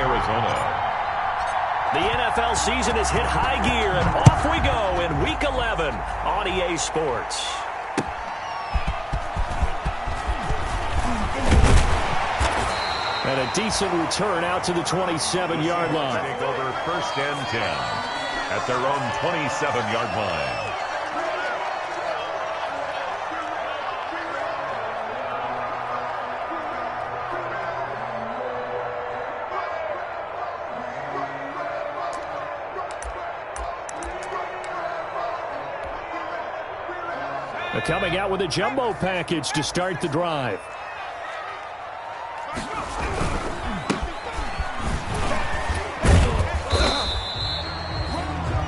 Arizona. The NFL season has hit high gear, and off we go in Week 11 on EA Sports. And a decent return out to the 27-yard line. Take over 1st and 10 at their own 27-yard line. They're coming out with a jumbo package to start the drive.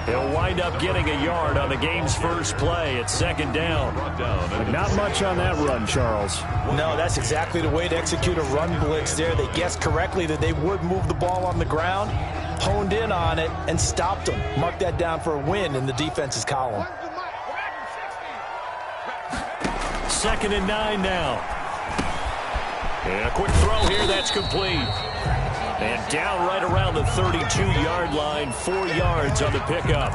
He'll wind up getting a yard on the game's first play. It's 2nd down. But not much on that run, Charles. No, that's exactly the way to execute a run blitz there. They guessed correctly that they would move the ball on the ground, honed in on it, and stopped them. Mark that down for a win in the defense's column. 2nd and 9 now. And a quick throw here, that's complete. And down right around the 32-yard line, 4 yards on the pickup.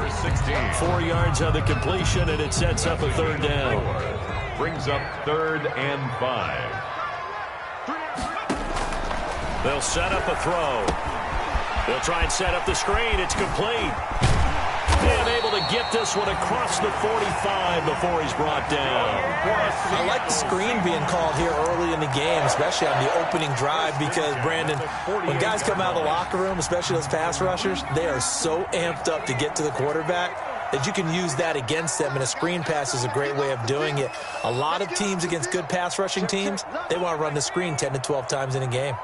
4 yards on the completion, and it sets up a 3rd down. Brings up 3rd and 5. They'll set up a throw. They'll try and set up the screen. It's complete. And able to get this one across the 45 before he's brought down. I like the screen being called here early in the game, especially on the opening drive, because, Brandon, when guys come out of the locker room, especially those pass rushers, they are so amped up to get to the quarterback that you can use that against them, and a screen pass is a great way of doing it. A lot of teams against good pass rushing teams, they want to run the screen 10 to 12 times in a game.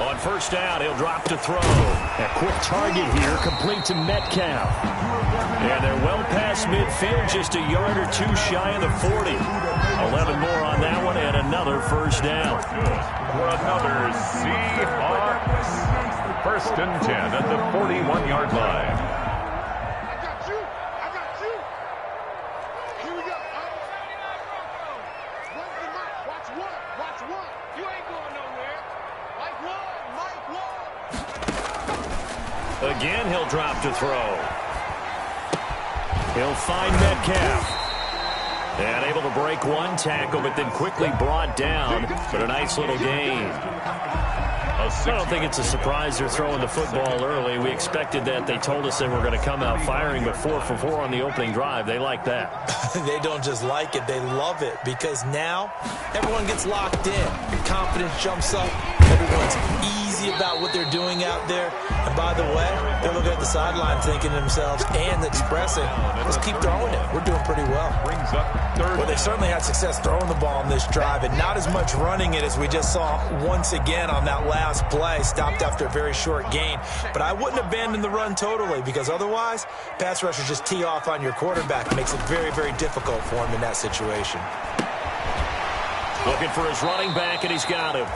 On 1st down, he'll drop to throw. A quick target here, complete to Metcalf. And they're well past midfield, just a yard or two shy of the 40. 11 more on that one, and another 1st down. For another Seahawks. 1st and 10 at the 41-yard line. Again, he'll drop to throw. He'll find Metcalf. And able to break one tackle, but then quickly brought down. But a nice little gain. I don't think it's a surprise they're throwing the football early. We expected that. They told us they were going to come out firing, but 4 for 4 on the opening drive. They like that. They don't just like it, they love it, because now everyone gets locked in. Confidence jumps up. Everyone's easy about what they're doing out there. And by the way, they're looking at the sideline thinking to themselves and expressing, let's keep throwing it. We're doing pretty well. Brings up 3rd. Well, they certainly had success throwing the ball on this drive, and not as much running it as we just saw once again on that last play. Stopped after a very short gain. But I wouldn't abandon the run totally, because otherwise, pass rushers just tee off on your quarterback. It makes it very, very difficult for him in that situation. Looking for his running back, and he's got him.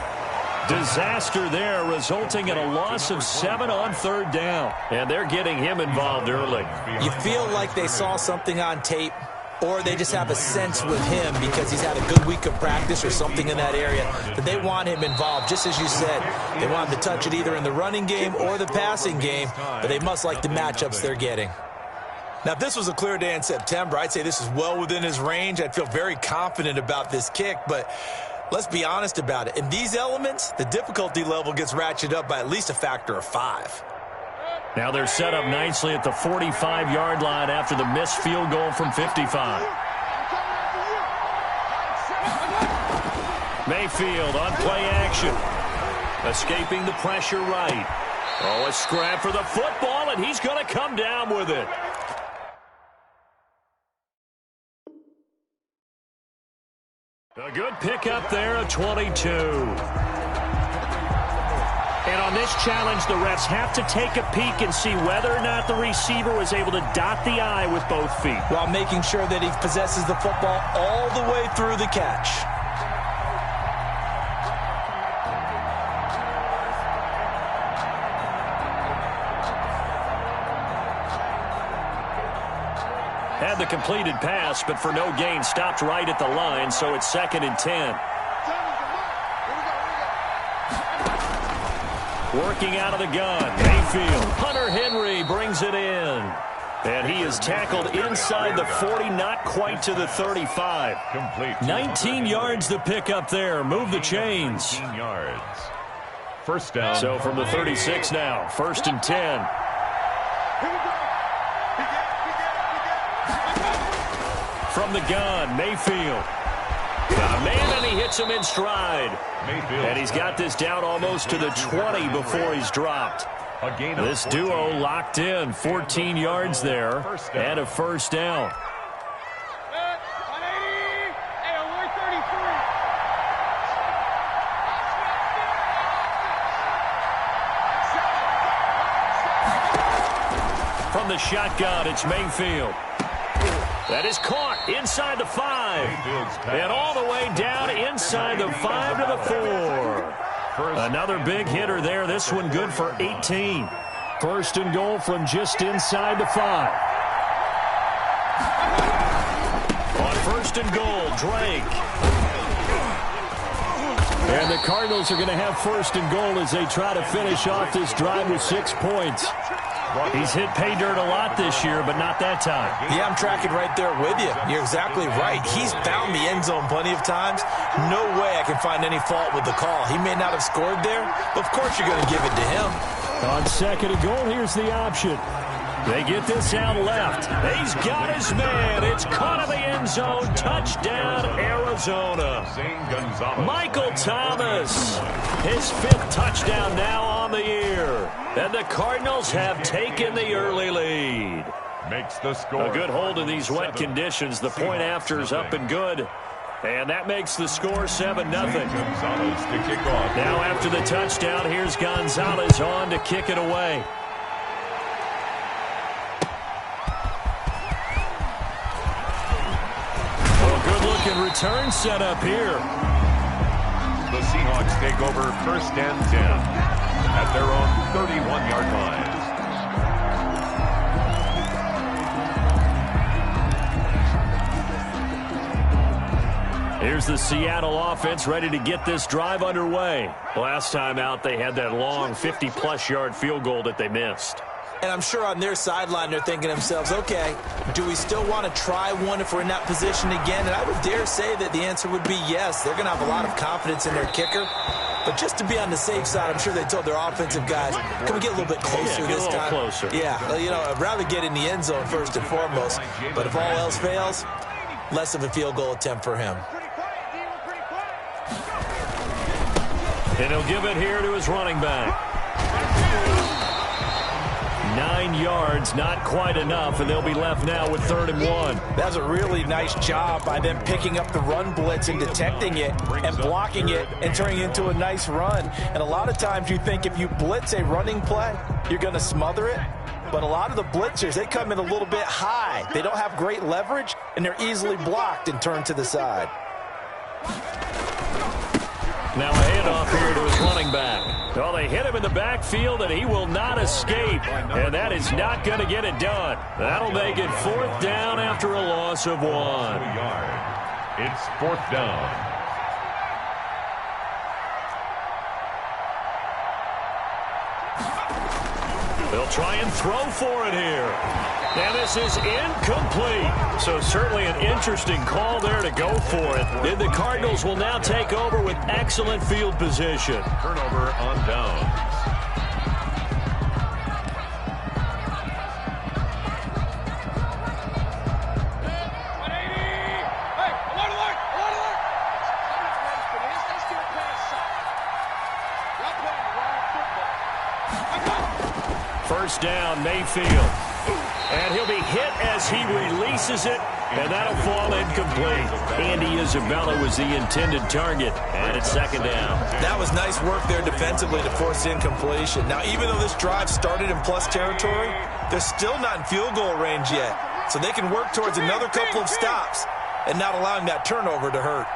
Disaster there, resulting in a loss of 7 on 3rd down. And they're getting him involved early. You feel like they saw something on tape, or they just have a sense with him because he's had a good week of practice or something in that area that they want him involved. Just as you said, they want him to touch it either in the running game or the passing game, but they must like the matchups they're getting. Now, if this was a clear day in September, I'd say this is well within his range. I'd feel very confident about this kick, but let's be honest about it. In these elements, the difficulty level gets ratcheted up by at least a factor of 5. Now they're set up nicely at the 45-yard line after the missed field goal from 55. Mayfield on play action. Escaping the pressure right. Oh, a scrap for the football, and he's going to come down with it. A good pickup there, a 22. And on this challenge, the refs have to take a peek and see whether or not the receiver was able to dot the I with both feet, while making sure that he possesses the football all the way through the catch. had the completed pass, but for no gain, stopped right at the line, so it's 2nd and 10. Working out of the gun, Mayfield. Hunter Henry brings it in. And he is tackled inside the 40, not quite to the 35. Complete. 19 yards to pick up there. Move the chains. 19 yards. First down. So from the 36 now, 1st and 10. From the gun, Mayfield. Got a man, and he hits him in stride. Mayfield. And he's got this down almost to the 20 before he's dropped. This duo locked in, 14 yards there, and a first down. From the shotgun, it's Mayfield. That is caught inside the 5. And all the way down inside the 5 to the 4. Another big hitter there. This one good for 18. 1st and goal from just inside the 5. On 1st and goal, Drake. And the Cardinals are going to have 1st and goal as they try to finish off this drive with 6 points. He's hit pay dirt a lot this year, but not that time. Yeah, I'm tracking right there with you. You're exactly right. He's found the end zone plenty of times. No way I can find any fault with the call. He may not have scored there, but of course you're going to give it to him. On 2nd and goal, here's the option. They get this out left. He's got his man. It's caught in the end zone. Touchdown, Arizona. Michael Thomas, his 5th touchdown now on the year. And the Cardinals have taken the early lead. Makes the score. A good hold in these wet conditions. The point after is up and good. And that makes the score 7-0. Gonzalez to kick off. Now after the touchdown, here's Gonzalez on to kick it away. Good-looking return set up here. The Seahawks take over 1st and 10 at their own 31-yard line. Here's the Seattle offense ready to get this drive underway. Last time out, they had that long 50-plus yard field goal that they missed. And I'm sure on their sideline they're thinking to themselves, okay, do we still want to try one if we're in that position again? And I would dare say that the answer would be yes. They're going to have a lot of confidence in their kicker. But just to be on the safe side, I'm sure they told their offensive guys, can we get a little bit closer this time? Closer. Yeah, you know, I'd rather get in the end zone first and foremost. But if all else fails, less of a field goal attempt for him. And he'll give it here to his running back. 9 yards, not quite enough, and they'll be left now with 3rd and 1. That's a really nice job by them picking up the run blitz and detecting it and blocking it and turning it into a nice run. And a lot of times you think if you blitz a running play, you're going to smother it. But a lot of the blitzers, they come in a little bit high. They don't have great leverage, and they're easily blocked and turned to the side. Now a handoff here to his running back. Well, they hit him in the backfield, and he will not escape. And that is not going to get it done. That'll make it 4th down after a loss of 1. It's 4th down. They'll try and throw for it here. And this is incomplete. So certainly an interesting call there to go for it. And the Cardinals will now take over with excellent field position. Turnover on downs. First down, Mayfield. And he'll be hit as he releases it, and that'll fall incomplete. Andy Isabella was the intended target, and it's 2nd down. That was nice work there defensively to force incompletion. Now, even though this drive started in plus territory, they're still not in field goal range yet. So they can work towards another couple of stops and not allowing that turnover to hurt.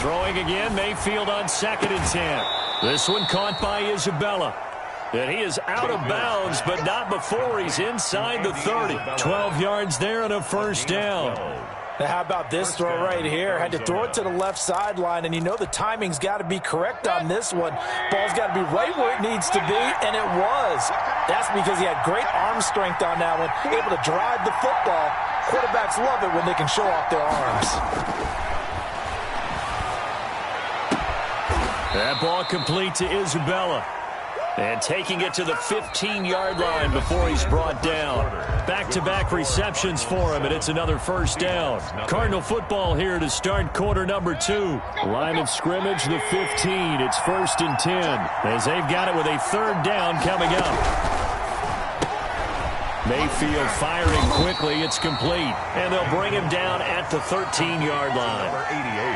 Throwing again, Mayfield on 2nd and 10. This one caught by Isabella. And he is out of bounds, but not before he's inside the 30. 12 yards there and a first down. Now how about this throw right here? Had to throw it to the left sideline, and you know the timing's got to be correct on this one. Ball's got to be right where it needs to be, and it was. That's because he had great arm strength on that one, able to drive the football. Quarterbacks love it when they can show off their arms. That ball complete to Isabella. And taking it to the 15-yard line before he's brought down. Back-to-back receptions for him, and it's another first down. Cardinal football here to start quarter number 2. Line of scrimmage, the 15. It's 1st and 10, as they've got it with a third down coming up. Mayfield firing quickly. It's complete. And they'll bring him down at the 13-yard line.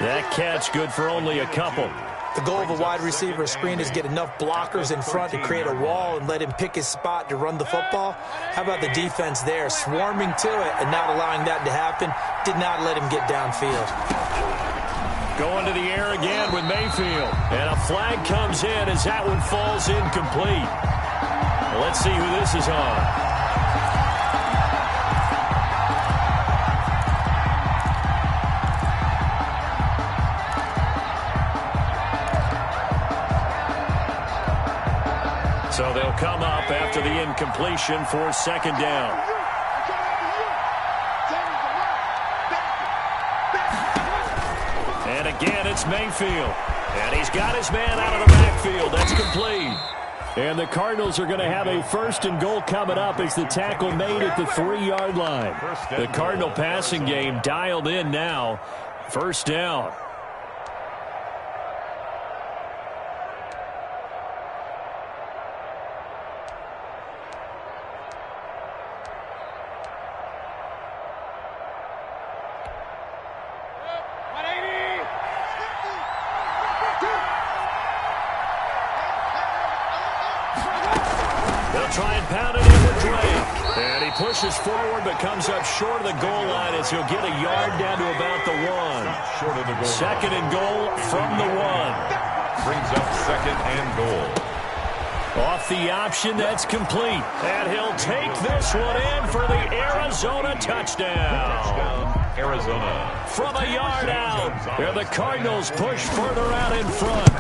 That catch good for only a couple. The goal of a wide receiver screen is get enough blockers in front to create a wall and let him pick his spot to run the football. How about the defense there, swarming to it and not allowing that to happen? Did not let him get downfield. Going to the air again with Mayfield. And a flag comes in as that one falls incomplete. Let's see who this is on. So they'll come up after the incompletion for second down. And again, it's Mayfield. And he's got his man out of the backfield. That's complete. And the Cardinals are going to have a 1st and goal coming up as the tackle made at the 3-yard line. The Cardinal passing game dialed in now. First down. Try and pound it in with Drake. And he pushes forward but comes up short of the goal line as he'll get a yard down to about the 1. Short of the goal. Second and goal from the 1. Brings up second and goal. Off the option, that's complete. And he'll take this one in for the Arizona touchdown. Arizona. From a yard out. And the Cardinals push further out in front.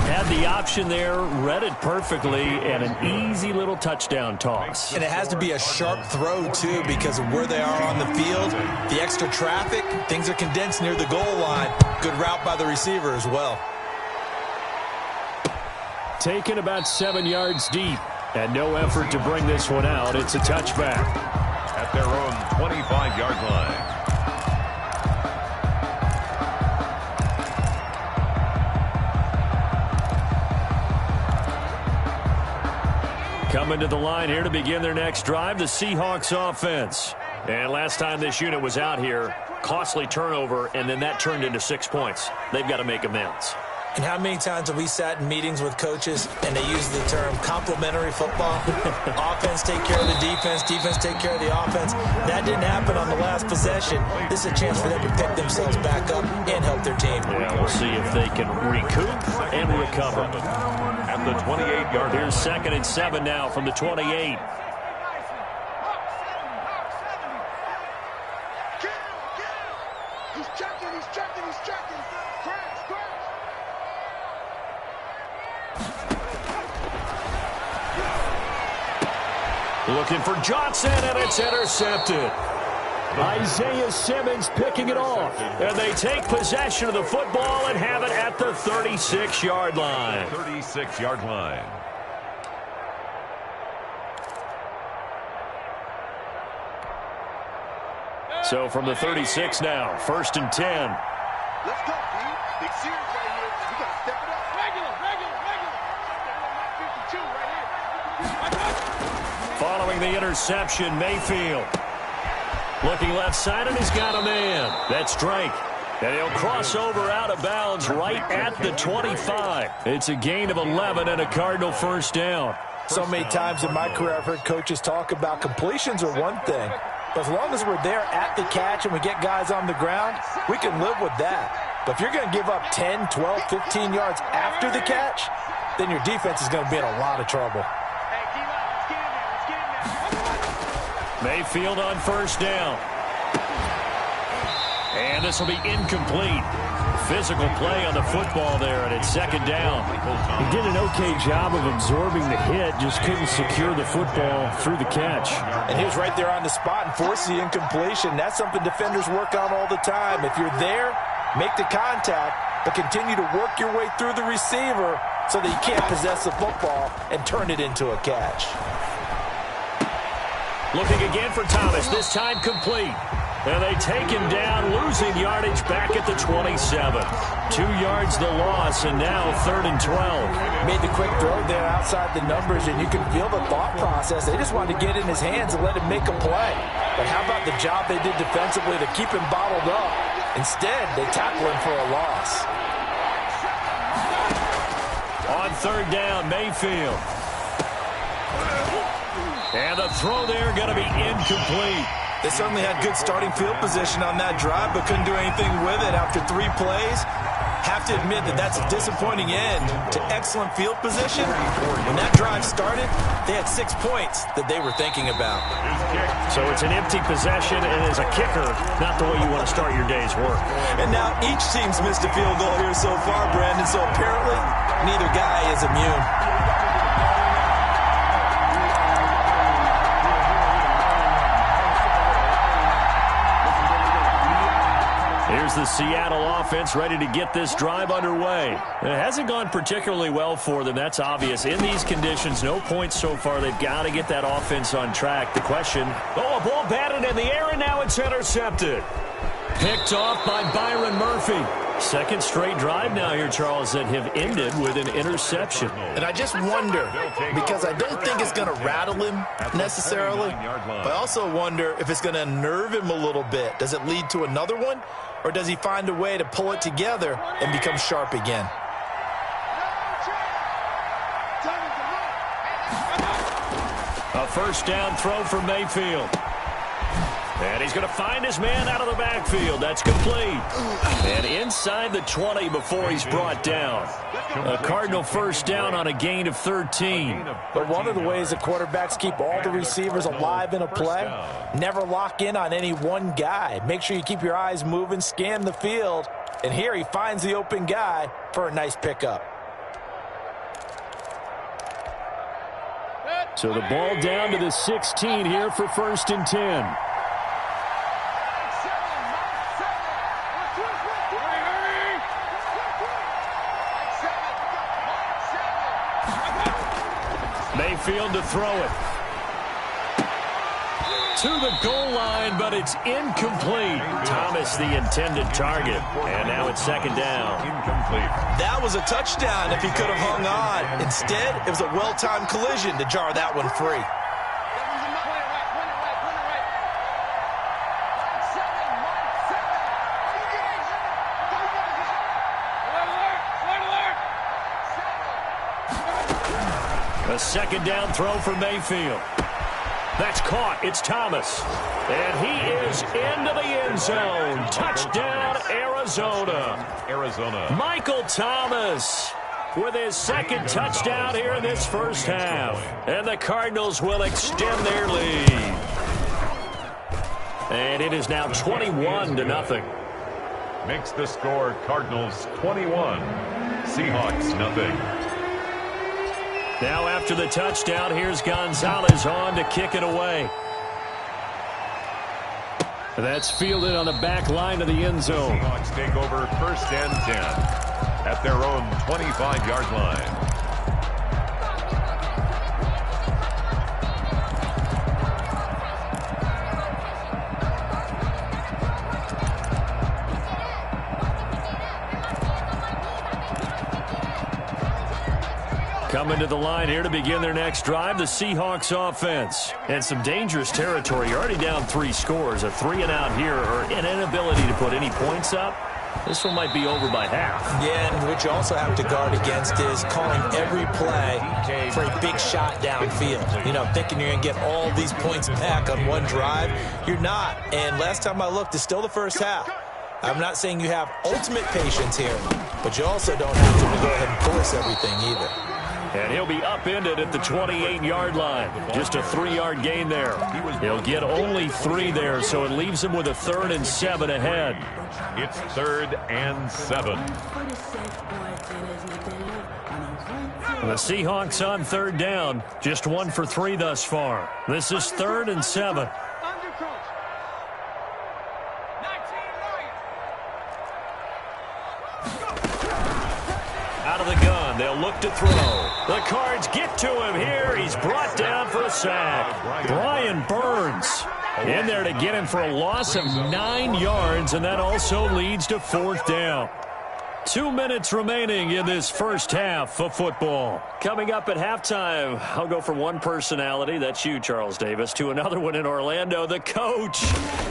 Had the option there, read it perfectly, and an easy little touchdown toss. And it has to be a sharp throw, too, because of where they are on the field. The extra traffic, things are condensed near the goal line. Good route by the receiver as well. Taken about 7 yards deep, and no effort to bring this one out. It's a touchback. At their own 25-yard line. Coming to the line here to begin their next drive, the Seahawks offense. And last time this unit was out here, costly turnover, and then that turned into 6 points. They've got to make amends. And how many times have we sat in meetings with coaches and they use the term complementary football? Offense take care of the defense, defense take care of the offense. That didn't happen on the last possession. This is a chance for them to pick themselves back up and help their team. Yeah, we'll see if they can recoup and recover. At the 28-yard line. Here's 2nd and 7 now from the 28. Looking for Johnson, and it's intercepted. Isaiah Simmons picking it off. And they take possession of the football and have it at the 36-yard line. 36-yard line. So from the 36 now, 1st and 10. Let's go, B. Big series right here. We got to step it up. Regular. 52 right here. Following the interception, Mayfield. Looking left side, and he's got a man. That's Drake. And he'll cross over out of bounds right at the 25. It's a gain of 11 and a Cardinal first down. So many times in my career I've heard coaches talk about completions are one thing. But as long as we're there at the catch and we get guys on the ground, we can live with that. But if you're going to give up 10, 12, 15 yards after the catch, then your defense is going to be in a lot of trouble. Mayfield on first down. And this will be incomplete. Physical play on the football there, and it's second down. He did an okay job of absorbing the hit, just couldn't secure the football through the catch. And he was right there on the spot and forced the incompletion. That's something defenders work on all the time. If you're there, make the contact, but continue to work your way through the receiver so that you can't possess the football and turn it into a catch. Looking again for Thomas, this time complete. And they take him down, losing yardage back at the 27. 2 yards the loss, and now 3rd and 12. Made the quick throw there outside the numbers, and you can feel the thought process. They just wanted to get in his hands and let him make a play. But how about the job they did defensively to keep him bottled up? Instead, they tackle him for a loss. On 3rd down, Mayfield. And the throw there going to be incomplete. They certainly had good starting field position on that drive, but couldn't do anything with it after 3 plays. Have to admit that that's a disappointing end to excellent field position. When that drive started, they had 6 points that they were thinking about. So it's an empty possession, and as a kicker, not the way you want to start your day's work. And now each team's missed a field goal here so far, Brandon, so apparently neither guy is immune. Here's the Seattle offense ready to get this drive underway. It hasn't gone particularly well for them, that's obvious. In these conditions, no points so far. They've got to get that offense on track. The question, a ball batted in the air, and now it's intercepted. Picked off by Byron Murphy. Second straight drive now here, Charles, that have ended with an interception. And I just wonder, because I don't think it's going to rattle him necessarily, but I also wonder if it's going to unnerve him a little bit. Does it lead to another one, or does he find a way to pull it together and become sharp again? A first down throw for Mayfield. And he's going to find his man out of the backfield. That's complete. And inside the 20 before he's brought down. A Cardinal first down on a gain of 13. But one of the ways the quarterbacks keep all the receivers alive in a play, never lock in on any one guy. Make sure you keep your eyes moving, scan the field. And here he finds the open guy for a nice pickup. So the ball down to the 16 here for 1st and 10. Mayfield to throw it. To the goal line, but it's incomplete. Thomas, the intended target. And now it's 2nd down. Incomplete. That was a touchdown if he could have hung on. Instead, it was a well-timed collision to jar that one free. A 2nd down throw for Mayfield. That's caught. It's Thomas. And he is into the end zone. Touchdown, Arizona. Michael Thomas with his 2nd touchdown here in this first half. And the Cardinals will extend their lead. And it is now 21-0. Makes the score Cardinals 21, Seahawks nothing. Now after the touchdown, here's Gonzalez on to kick it away. That's fielded on the back line of the end zone. Seahawks take over 1st and 10 at their own 25-yard line. Coming to the line here to begin their next drive, the Seahawks offense. And some dangerous territory. You're already down 3 scores. A 3-and-out here, or an inability to put any points up. This one might be over by half. Yeah, and what you also have to guard against is calling every play for a big shot downfield. You know, thinking you're going to get all these points back on one drive. You're not. And last time I looked, it's still the first half. I'm not saying you have ultimate patience here, but you also don't have to go ahead and force everything either. And he'll be upended at the 28-yard line. Just a 3-yard gain there. He'll get only 3 there, so it leaves him with a 3rd and 7 ahead. It's 3rd and 7. The Seahawks on 3rd down. Just 1 for 3 thus far. This is 3rd and 7. Out of the gun, they'll look to throw. The Cards get to him here. He's brought down for a sack. Brian Burns in there to get him for a loss of 9 yards, and that also leads to 4th down. 2 minutes remaining in this first half of football. Coming up at halftime, I'll go from one personality, that's you, Charles Davis, to another one in Orlando, the coach.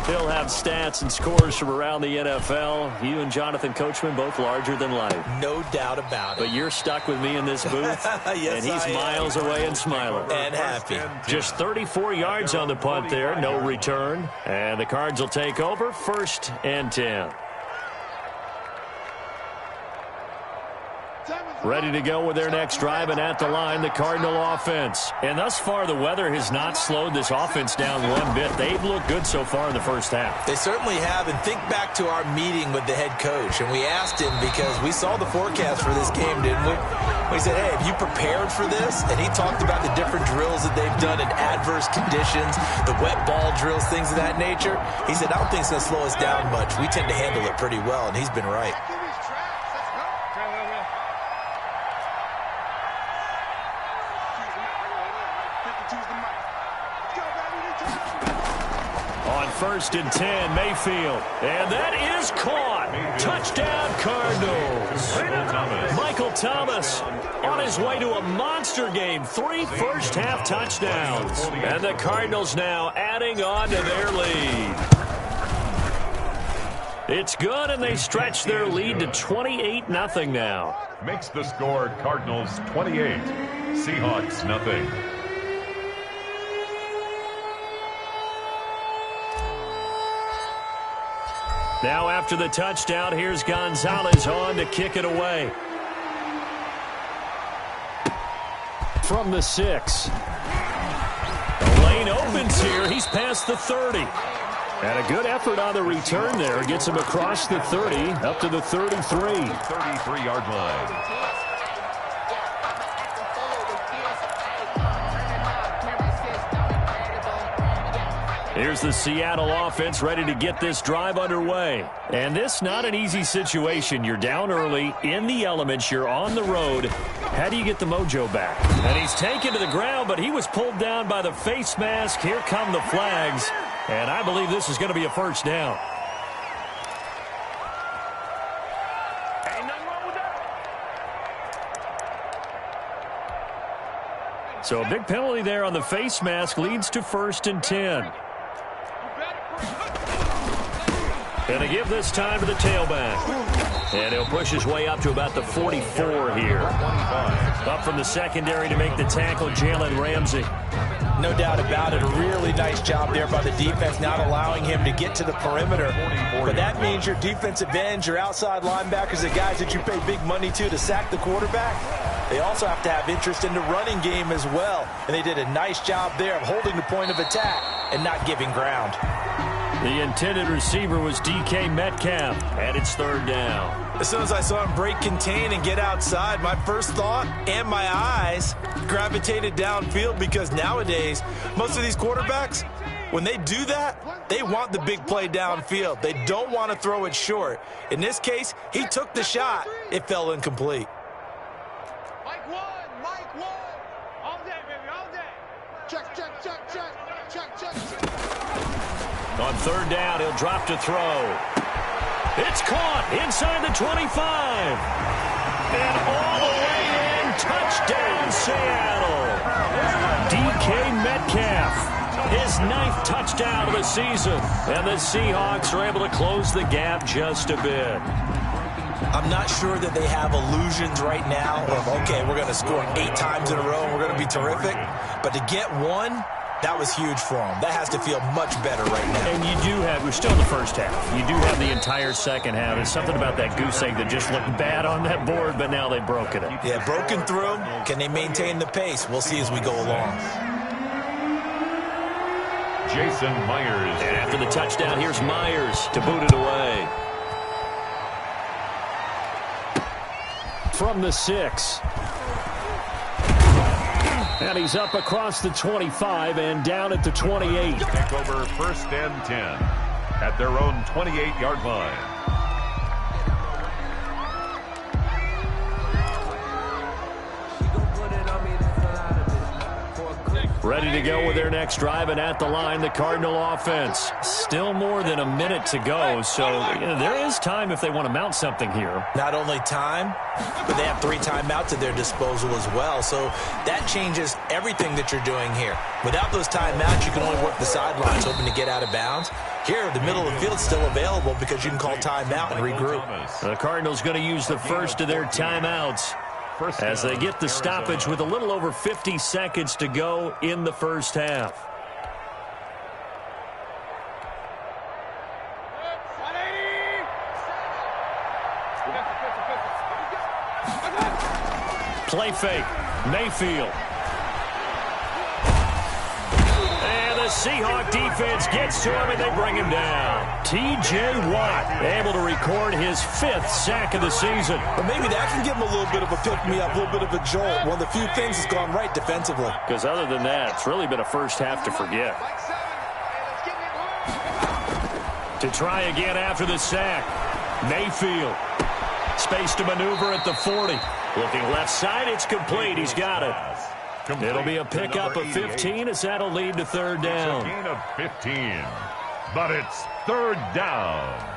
He'll have stats and scores from around the NFL. You and Jonathan Coachman, both larger than life. No doubt about it. But you're stuck with me in this booth, yes, and he's miles away and smiling. And happy. Just 34 yards on the punt there, no return. And the Cards will take over, 1st and 10. Ready to go with their next drive, and at the line, the Cardinal offense. And thus far, the weather has not slowed this offense down one bit. They've looked good so far in the first half. They certainly have, and think back to our meeting with the head coach, and we asked him because we saw the forecast for this game, didn't we? We said, hey, have you prepared for this? And he talked about the different drills that they've done in adverse conditions, the wet ball drills, things of that nature. He said, I don't think it's going to slow us down much. We tend to handle it pretty well, and he's been right. On 1st and 10, Mayfield. And that is caught. Touchdown, Cardinals. Michael Thomas on his way to a monster game. 3 first-half touchdowns. And the Cardinals now adding on to their lead. It's good, and they stretch their lead to 28-0 now. Makes the score Cardinals 28, Seahawks nothing. Now after the touchdown, here's Gonzalez on to kick it away. From the 6. The lane opens here. He's past the 30. And a good effort on the return there. Gets him across the 30 up to the 33. 33-yard line. Here's the Seattle offense ready to get this drive underway. And this not an easy situation. You're down early, in the elements, you're on the road. How do you get the mojo back? And he's taken to the ground, but he was pulled down by the face mask. Here come the flags. And I believe this is going to be a first down. So a big penalty there on the face mask leads to 1st and 10. Going to give this time to the tailback. And he'll push his way up to about the 44 here. Up from the secondary to make the tackle, Jalen Ramsey. No doubt about it. A really nice job there by the defense, not allowing him to get to the perimeter. But that means your defensive ends, your outside linebackers, the guys that you pay big money to sack the quarterback, they also have to have interest in the running game as well. And they did a nice job there of holding the point of attack and not giving ground. The intended receiver was DK Metcalf, and it's 3rd down. As soon as I saw him break contain and get outside, my first thought and my eyes gravitated downfield, because nowadays, most of these quarterbacks, when they do that, they want the big play downfield. They don't want to throw it short. In this case, he took the shot. It fell incomplete. Mike one. All day, baby, all day. Check. On 3rd down, he'll drop to throw. It's caught inside the 25. And all the way in, touchdown, Seattle. DK Metcalf, his 9th touchdown of the season. And the Seahawks are able to close the gap just a bit. I'm not sure that they have illusions right now of, okay, we're going to score 8 times in a row and we're going to be terrific. But to get one That was huge for him. That has to feel much better right now. And we're still in the first half. You do have the entire second half. There's something about that goose egg that just looked bad on that board, but now they've broken it. Yeah, broken through. Can they maintain the pace? We'll see as we go along. Jason Myers. And after the touchdown, here's Myers to boot it away. From the 6. And he's up across the 25 and down at the 28. Take over 1st and 10 at their own 28-yard line. Ready to go with their next drive, and at the line, the Cardinal offense. Still more than a minute to go, so there is time if they want to mount something here. Not only time, but they have 3 timeouts at their disposal as well, so that changes everything that you're doing here. Without those timeouts, you can only work the sidelines, hoping to get out of bounds. Here, the middle of the field's still available because you can call timeout and regroup. The Cardinals going to use the first of their timeouts as they get the stoppage with a little over 50 seconds to go in the first half. Play fake. Mayfield. And the Seahawk defense gets to him, and they bring him down. T.J. Watt able to record his 5th sack of the season. But maybe that can give him a little bit of a pick-me-up, a little bit of a jolt. One of the few things that's gone right defensively. Because other than that, it's really been a first half to forget. To try again after the sack. Mayfield. Space to maneuver at the 40. Looking left side, it's complete. He's got it. It'll be a pickup of 15 as that'll lead to 3rd down. It's a gain of 15, but it's 3rd down.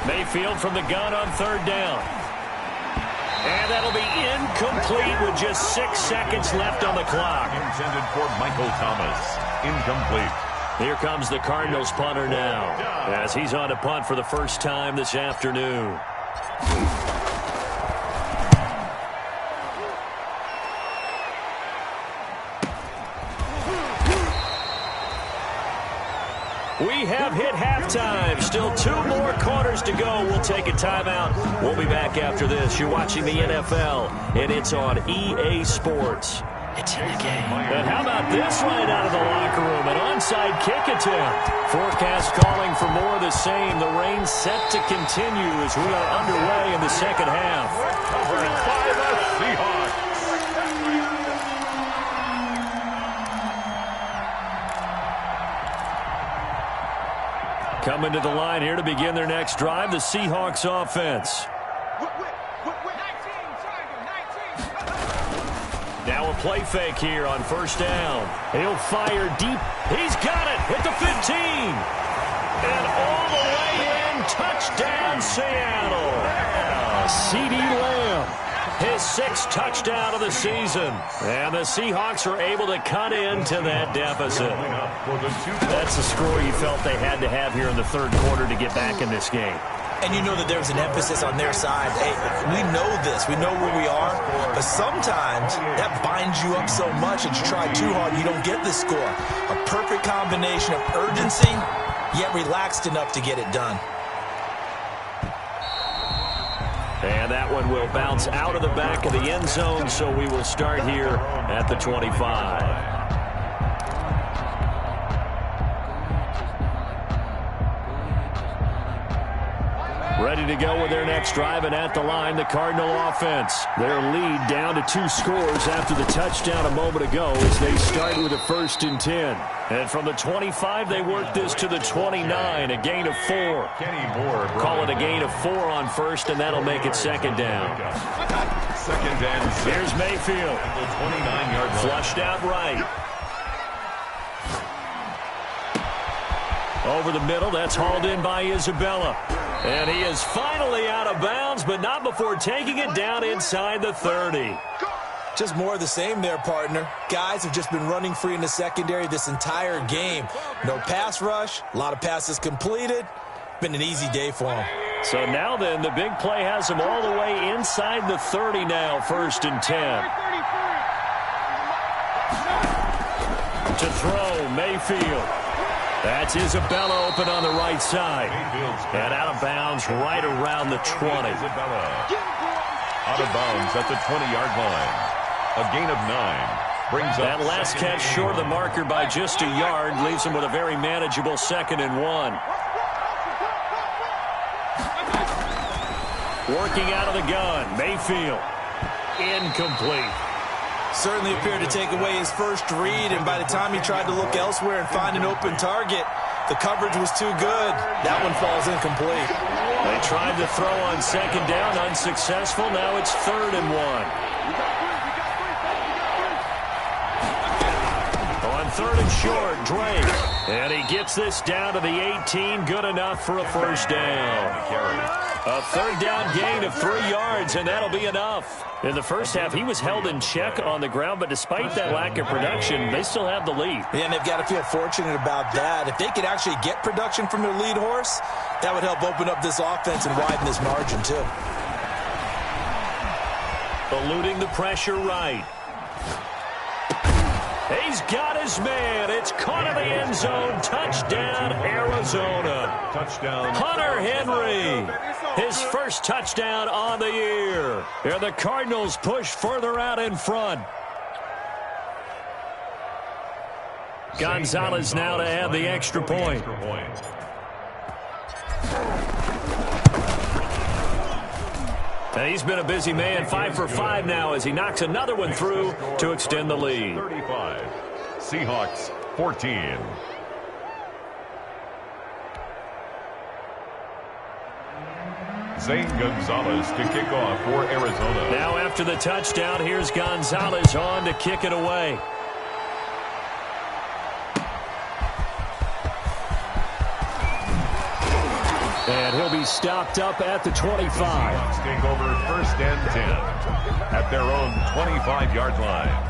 Mayfield from the gun on 3rd down. And that'll be incomplete with just 6 seconds left on the clock. Intended for Michael Thomas. Incomplete. Here comes the Cardinals punter now, as he's on to punt for the first time this afternoon. We have hit halftime. Still 2 more quarters to go. We'll take a timeout. We'll be back after this. You're watching the NFL, and it's on EA Sports. It's in the game. And how about this right out of the locker room? An onside kick attempt. Forecast calling for more of the same. The rain set to continue as we are underway in the second half. Covered by the Seahawks. Coming to the line here to begin their next drive, the Seahawks offense. Now a play fake here on 1st down. He'll fire deep. He's got it at the 15. And all the way in. Touchdown, Seattle. CeeDee Lamb. His 6th touchdown of the season. And the Seahawks are able to cut into that deficit. That's the score you felt they had to have here in the 3rd quarter to get back in this game. And you know that there's an emphasis on their side. Hey, we know this. We know where we are. But sometimes that binds you up so much that you try too hard, you don't get the score. A perfect combination of urgency, yet relaxed enough to get it done. And that one will bounce out of the back of the end zone, so we will start here at the 25. Ready to go with their next drive, and at the line, the Cardinal offense. Their lead down to 2 scores after the touchdown a moment ago as they start with a 1st and 10. And from the 25, they work this to the 29, a gain of 4. Call it a gain of 4 on 1st, and that'll make it 2nd down. 2nd and 6. Here's Mayfield. 29-yard flushed out right. Over the middle, that's hauled in by Isabella. And he is finally out of bounds, but not before taking it down inside the 30. Just more of the same there, partner. Guys have just been running free in the secondary this entire game. No pass rush, a lot of passes completed. Been an easy day for them. So now then, the big play has them all the way inside the 30 now, 1st and 10. To throw, Mayfield. That's Isabella open on the right side. And out of bounds right around the 20. Out of bounds at the 20-yard line. A gain of 9. Brings that up last catch short of the marker by just a yard. Leaves him with a very manageable 2nd and 1. Working out of the gun, Mayfield. Incomplete. Certainly appeared to take away his first read, and by the time he tried to look elsewhere and find an open target, the coverage was too good. That one falls incomplete. They tried to throw on 2nd down, unsuccessful. Now it's 3rd and 1. On 3rd and short, Drake. And he gets this down to the 18, good enough for a 1st down. A 3rd down gain of 3 yards, and that'll be enough. In the first half, he was held in check on the ground, but despite that lack of production, they still have the lead. Yeah, and they've got to feel fortunate about that. If they could actually get production from their lead horse, that would help open up this offense and widen this margin, too. Eluding the pressure right. He's got his man. It's caught in the end zone. Touchdown, Arizona. Touchdown. Hunter Henry. His first touchdown on the year. And the Cardinals push further out in front. Gonzalez now to add the extra point. And he's been a busy man, 5 for 5 now as he knocks another one through to extend the lead. 35. Seahawks 14. Zane Gonzalez to kick off for Arizona. Now after the touchdown, here's Gonzalez on to kick it away. And he'll be stopped up at the 25. Seahawks take over 1st and 10 at their own 25-yard line.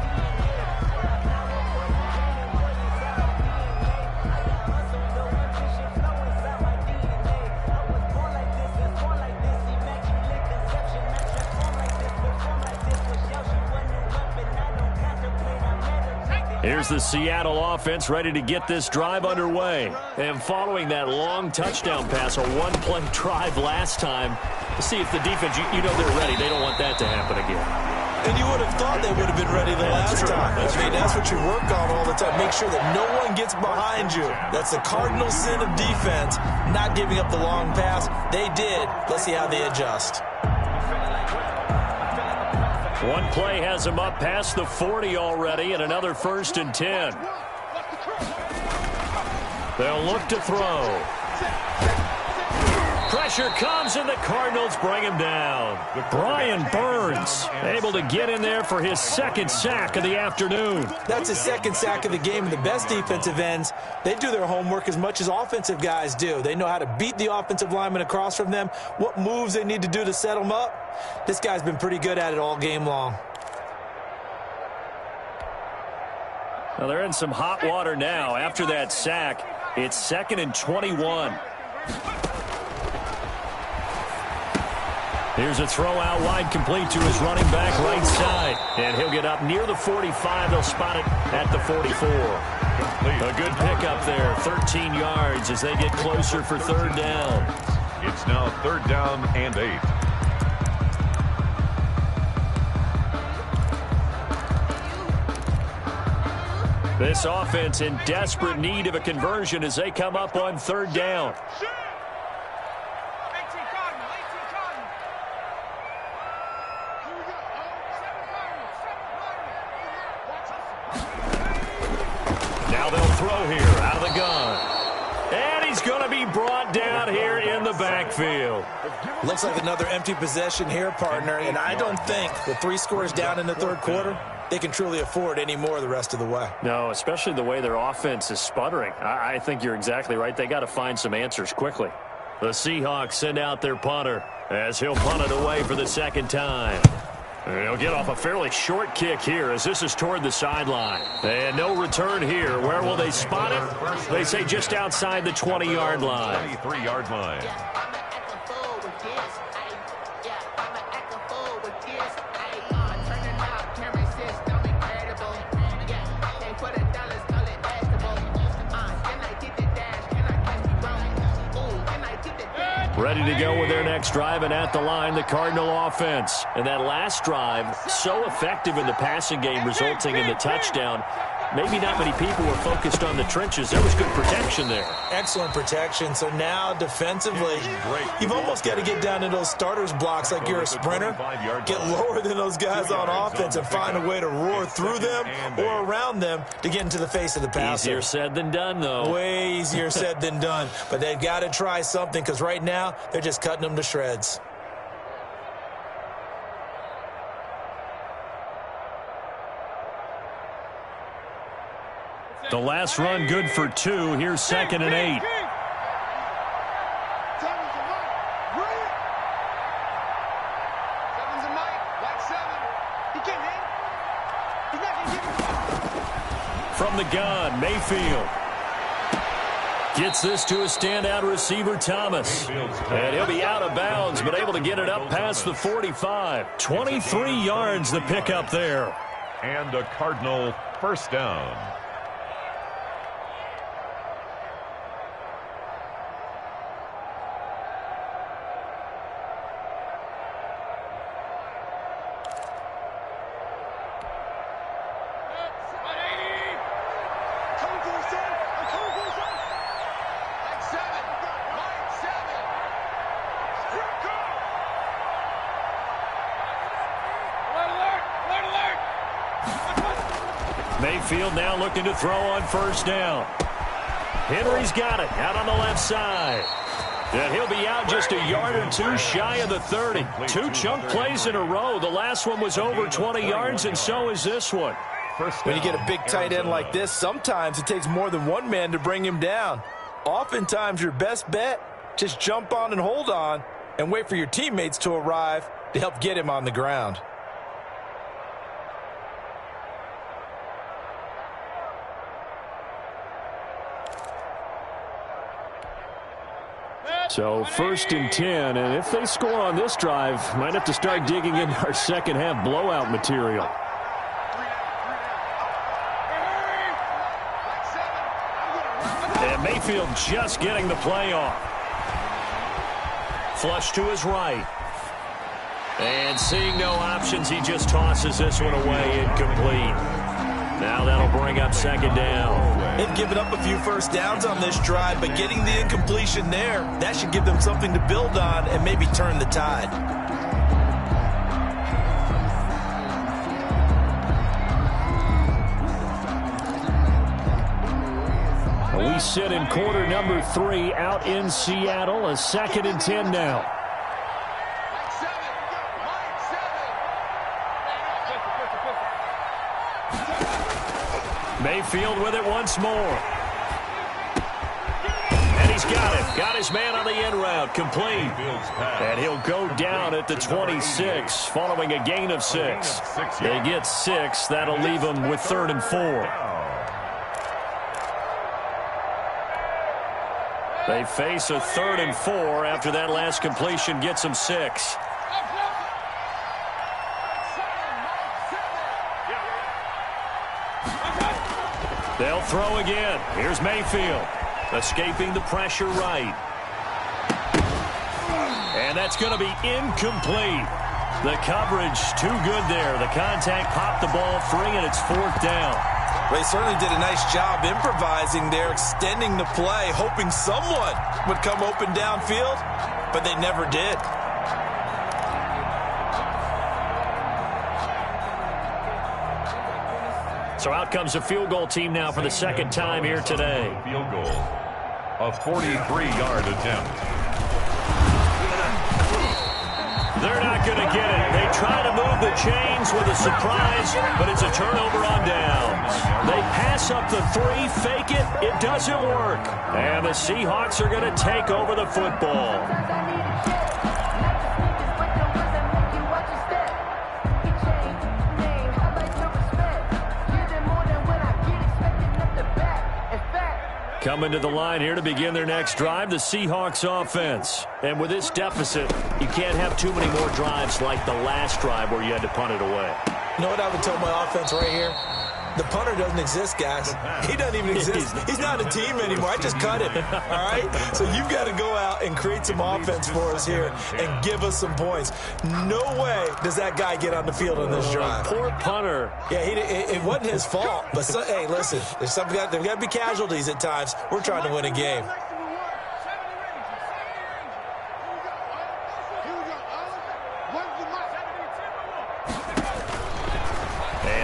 Here's the Seattle offense ready to get this drive underway. And following that long touchdown pass, a one-play drive last time, to see if the defense, you know they're ready. They don't want that to happen again. And you would have thought they would have been ready the last time. That's what you work on all the time. Make sure that no one gets behind you. That's the cardinal sin of defense, not giving up the long pass. They did. Let's see how they adjust. One play has him up past the 40 already, and another 1st and 10. They'll look to throw. Pressure comes, and the Cardinals bring him down. Brian Burns able to get in there for his 2nd sack of the afternoon. That's his 2nd sack of the game, and the best defensive ends, they do their homework as much as offensive guys do. They know how to beat the offensive lineman across from them, what moves they need to do to set them up. This guy's been pretty good at it all game long. Well, they're in some hot water now. After that sack, it's 2nd and 21. Here's a throw out wide, complete to his running back right side. And he'll get up near the 45. They'll spot it at the 44. A good pickup there, 13 yards as they get closer for 3rd down. It's now 3rd down and 8. This offense in desperate need of a conversion as they come up on 3rd down. Now they'll throw here out of the gun. And he's going to be brought down here in the backfield. Looks like another empty possession here, partner, and I don't think with 3 scores down in the 3rd quarter, they can truly afford any more the rest of the way. No, especially the way their offense is sputtering. I think you're exactly right. They got to find some answers quickly. The Seahawks send out their punter as he'll punt it away for the 2nd time. He'll get off a fairly short kick here as this is toward the sideline. And no return here. Where will they spot it? They say just outside the 20-yard line. 23-yard line. Ready to go with their next drive, and at the line, the Cardinal offense. And that last drive, so effective in the passing game, resulting in the touchdown. Maybe not many people were focused on the trenches. There was good protection there. Excellent protection. So now defensively, you've almost got to get down in those starters blocks like you're a sprinter. Get lower than those guys on offense and find a way to roar through them or around them to get into the face of the passer. Easier said than done, though. Way easier said than done. But they've got to try something because right now they're just cutting them to shreds. The last run good for 2. Here's 2nd and 8. From the gun, Mayfield gets this to a standout receiver, Thomas. And he'll be out of bounds, but able to get it up past the 45. 23 yards the pickup there. And a Cardinal first down. Mayfield now looking to throw on first down. Henry's got it out on the left side. And he'll be out just a yard or 2 shy of the 30. 2 chunk plays in a row. The last one was over 20 yards, and so is this one. When you get a big tight end like this, sometimes it takes more than one man to bring him down. Oftentimes, your best bet, just jump on and hold on and wait for your teammates to arrive to help get him on the ground. So 1st and 10, and if they score on this drive, might have to start digging into our second half blowout material. And Mayfield just getting the play off. Flush to his right. And seeing no options, he just tosses this one away, incomplete. Now that'll bring up 2nd down. They've given up a few first downs on this drive, but getting the incompletion there, that should give them something to build on and maybe turn the tide. We sit in quarter number 3 out in Seattle. A 2nd and 10 now. Mayfield with it once more. And he's got it. Got his man on the end route. Complete. And he'll go down at the 26 following a gain of 6. They get 6. That'll leave them with 3rd and 4. They face a 3rd and 4 after that last completion gets them 6. They'll throw again. Here's Mayfield. Escaping the pressure right. And that's going to be incomplete. The coverage too good there. The contact popped the ball free, and it's 4th down. They certainly did a nice job improvising there, extending the play, hoping someone would come open downfield, but they never did. So out comes a field goal team now for the 2nd time here today. Field goal. A 43-yard attempt. They're not going to get it. They try to move the chains with a surprise, but it's a turnover on downs. They pass up the 3, fake it. It doesn't work. And the Seahawks are going to take over the football. Coming to the line here to begin their next drive, the Seahawks offense. And with this deficit, you can't have too many more drives like the last drive where you had to punt it away. You know what I would tell my offense right here? The punter doesn't exist, guys. He doesn't even exist. He's not a team anymore. I just cut him, all right? So you've got to go out and create some offense for us here and give us some points. No way does that guy get on the field on this drive. Poor punter. Yeah, it wasn't his fault. But, hey, listen, there's got to be casualties at times. We're trying to win a game.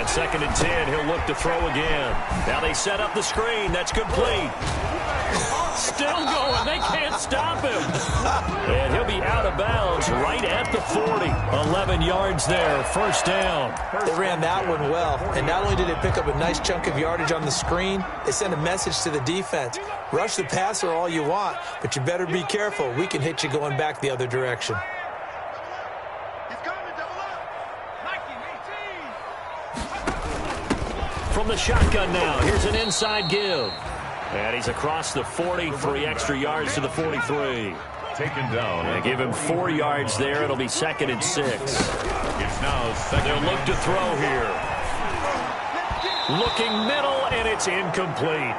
Second and 10, he'll look to throw again. Now they set up the screen. That's complete. Still going. They can't stop him. And he'll be out of bounds right at the 40. 11 yards there, first down. They ran that one well. And not only did they pick up a nice chunk of yardage on the screen, they sent a message to the defense. Rush the passer all you want, but you better be careful. We can hit you going back the other direction. From the shotgun now, here's an inside give. And he's across the 40, 3 extra yards to the 43. Taken down. And give him 4 yards there. It'll be second and 6. It's now second. They'll look to throw here. Looking middle, and it's incomplete.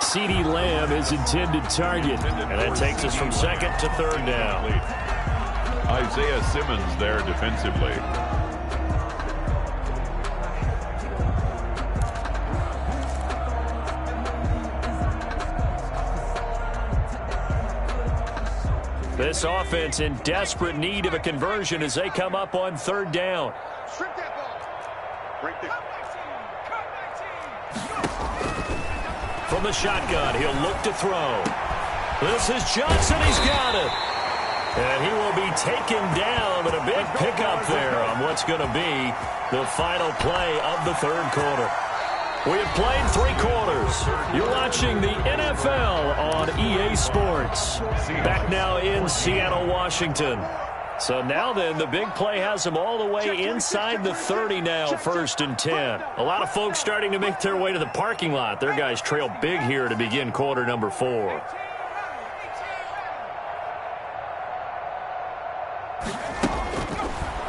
CeeDee Lamb is intended target. And that takes us from second to third down. Isaiah Simmons there defensively. This offense in desperate need of a conversion as they come up on third down. From the shotgun, he'll look to throw. This is Johnson. He's got it. And he will be taken down, but a big pickup there on what's going to be the final play of the third quarter. We have played 3 quarters. You're watching the NFL on EA Sports. Back now in Seattle, Washington. So now then, the big play has them all the way inside the 30 now, first and 10. A lot of folks starting to make their way to the parking lot. Their guys trail big here to begin quarter number 4.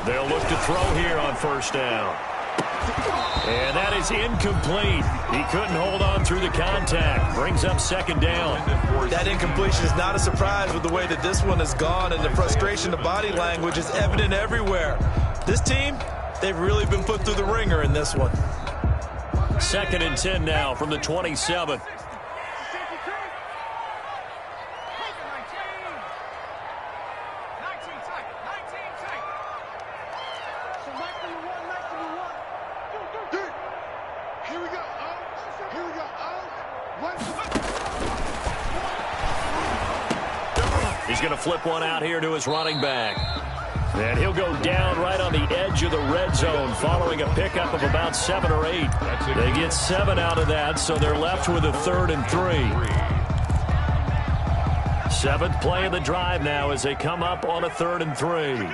They'll look to throw here on first down. And that is incomplete. He couldn't hold on through the contact. Brings up second down. That incompletion is not a surprise with the way that this one has gone, and the frustration, the body language is evident everywhere. This team, they've really been put through the ringer in this one. Second and 10 now from the 27. He's going to flip one out here to his running back. And he'll go down right on the edge of the red zone following a pickup of about 7 or 8. They get 7 out of that, so they're left with a 3rd and 3. 7th play of the drive now as they come up on a 3rd and 3.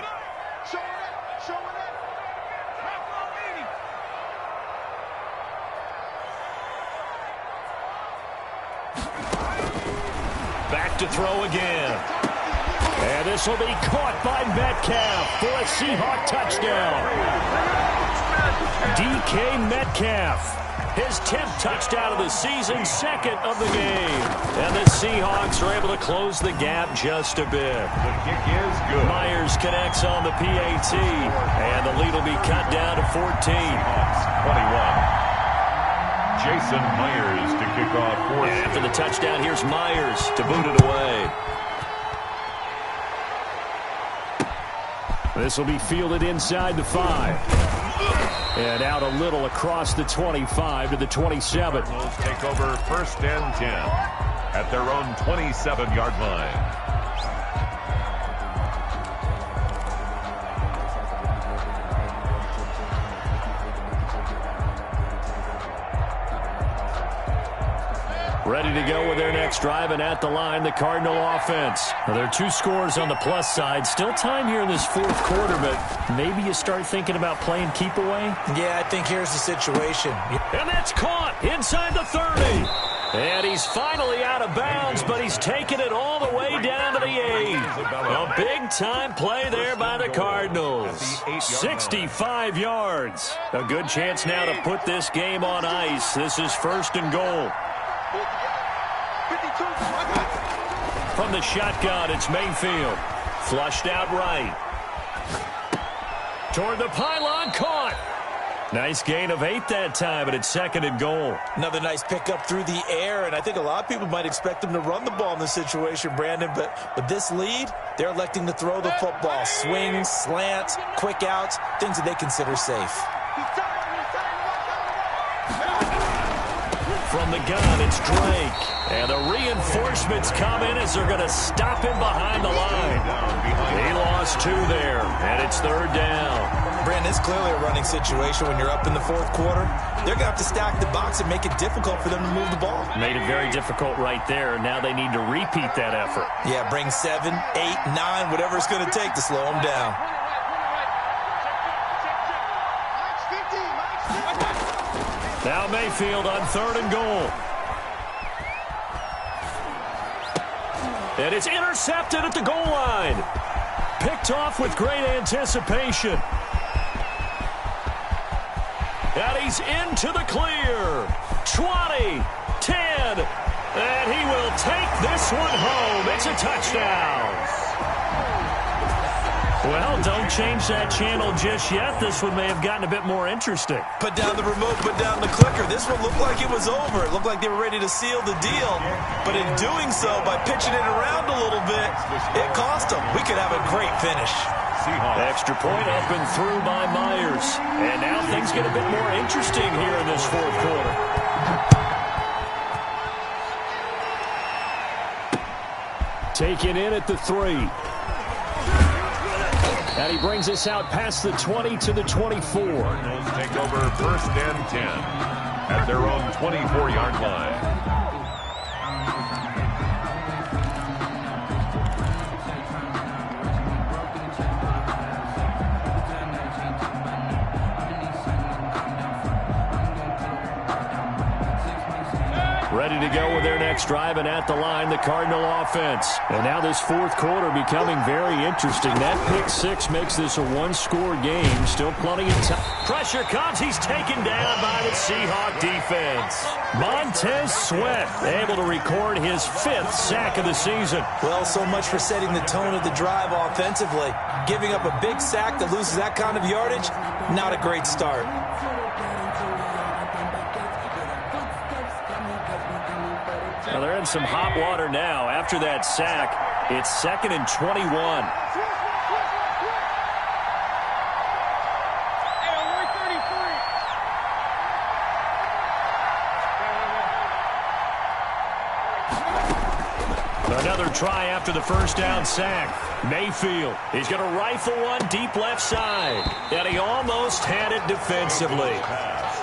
Back to throw again. And this will be caught by Metcalf for a Seahawk touchdown. DK Metcalf, his 10th touchdown of the season, 2nd of the game. And the Seahawks are able to close the gap just a bit. The kick is good. Myers connects on the PAT, and the lead will be cut down to 14. 21. Jason Myers to kick off. And after the touchdown, here's Myers to boot it away. This will be fielded inside the 5. And out a little across the 25 to the 27. Cardinals take over first and 10 at their own 27-yard line. Ready to go with their next drive, and at the line, the Cardinal offense. Now, there are 2 scores on the plus side. Still time here in this 4th quarter, but maybe you start thinking about playing keep away? Yeah, I think here's the situation. And that's caught inside the 30. And he's finally out of bounds, but he's taken it all the way down to the 8. A big-time play there by the Cardinals. 65 yards. A good chance now to put this game on ice. This is 1st and goal. From the shotgun, it's Mayfield. Flushed out right. Toward the pylon, caught. Nice gain of 8 that time, but it's 2nd and goal. Another nice pickup through the air, and I think a lot of people might expect them to run the ball in this situation, Brandon, but with this lead, they're electing to throw the football. Swings, slants, quick outs, things that they consider safe. From the gun, it's Drake. And the reinforcements come in as they're going to stop him behind the line. He lost 2 there, and it's 3rd down. Brandon, it's clearly a running situation when you're up in the 4th quarter. They're going to have to stack the box and make it difficult for them to move the ball. Made it very difficult right there. Now they need to repeat that effort. Yeah, bring 7, 8, 9, whatever it's going to take to slow them down. Now Mayfield on 3rd and goal. And it's intercepted at the goal line. Picked off with great anticipation. And he's into the clear. 20, 10, and he will take this one home. It's a touchdown. Well, don't change that channel just yet. This one may have gotten a bit more interesting. Put down the remote, put down the clicker. This one looked like it was over. It looked like they were ready to seal the deal. But in doing so, by pitching it around a little bit, it cost them. We could have a great finish. Extra point up and through by Myers. And now things get a bit more interesting here in this 4th quarter. Taken in at the 3. And he brings us out past the 20 to the 24. Cardinals take over 1st and 10 at their own 24-yard line. Ready to go with their next drive, and at the line, the Cardinal offense. And now this 4th quarter becoming very interesting. That pick 6 makes this a 1-score game. Still plenty of time. Pressure comes. He's taken down by the Seahawk defense. Montez Sweat able to record his 5th sack of the season. Well, so much for setting the tone of the drive offensively. Giving up a big sack that loses that kind of yardage, not a great start. Well, they're in some hot water now. After that sack, it's 2nd and 21. Another try after the 1st down sack. Mayfield, he's going to rifle one deep left side. And he almost had it defensively.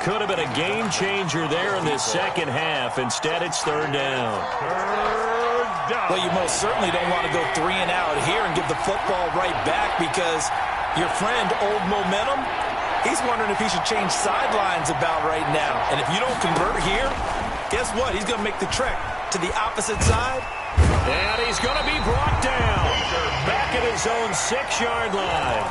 Could have been a game changer there in this 2nd half. Instead, it's 3rd down. Well, you most certainly don't want to go 3 and out here and give the football right back, because your friend, Old Momentum, he's wondering if he should change sidelines about right now. And if you don't convert here, guess what? He's going to make the trek to the opposite side. And he's going to be brought down back at his own 6-yard line.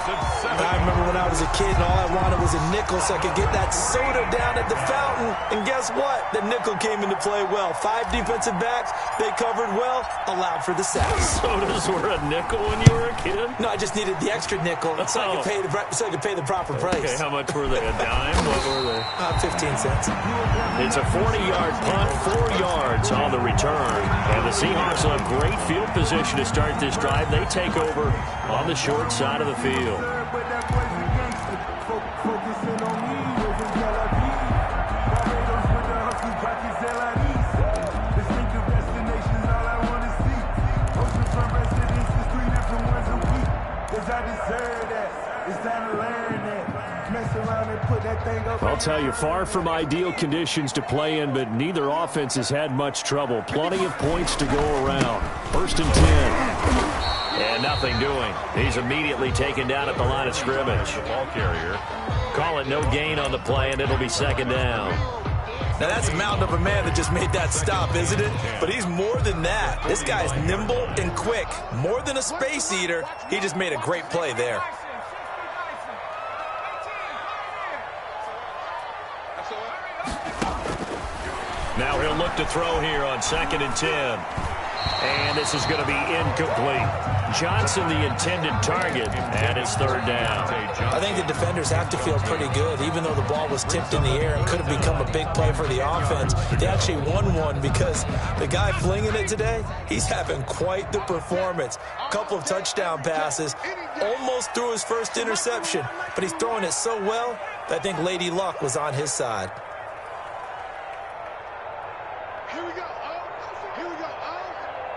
I remember when I was a kid and all I wanted was a nickel so I could get that soda down at the fountain. And guess what? The nickel came into play well. 5 defensive backs, they covered well, allowed for the sacks. Sodas were a nickel when you were a kid? No, I just needed the extra nickel so I could pay the proper price. Okay, how much were they? A dime? What were they? 15 cents. It's a 40-yard punt, 4 yards on the return. And the Seahawks will have great field position to start this drive. They take over on the short side of the field. I'll tell you, far from ideal conditions to play in, but neither offense has had much trouble. Plenty of points to go around. 1st and 10. And nothing doing. He's immediately taken down at the line of scrimmage. The ball carrier. Call it no gain on the play, and it'll be 2nd down. Now, that's a mountain of a man that just made that stop, isn't it? But he's more than that. This guy's nimble and quick. More than a space eater, he just made a great play there. Now he'll look to throw here on 2nd and 10. And this is going to be incomplete. Johnson, the intended target, and it's 3rd down. I think the defenders have to feel pretty good. Even though the ball was tipped in the air and could have become a big play for the offense, they actually won one because the guy flinging it today, he's having quite the performance. A couple of touchdown passes, almost threw his first interception, but he's throwing it so well that I think Lady Luck was on his side. Here we go, Here we go,